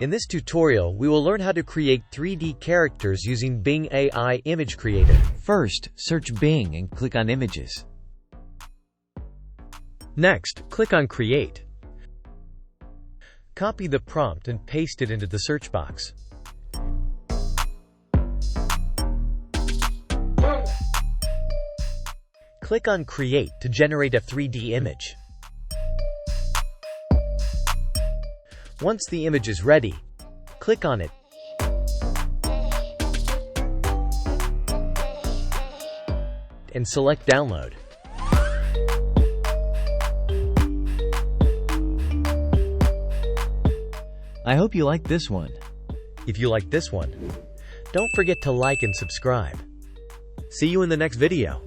In this tutorial, we will learn how to create 3D characters using Bing AI Image Creator. First, search Bing and click on Images. Next, click on Create. Copy the prompt and paste it into the search box. Click on Create to generate a 3D image. Once the image is ready, click on it. And select Download. I hope you like this one. If you like this one, don't forget to like and subscribe. See you in the next video.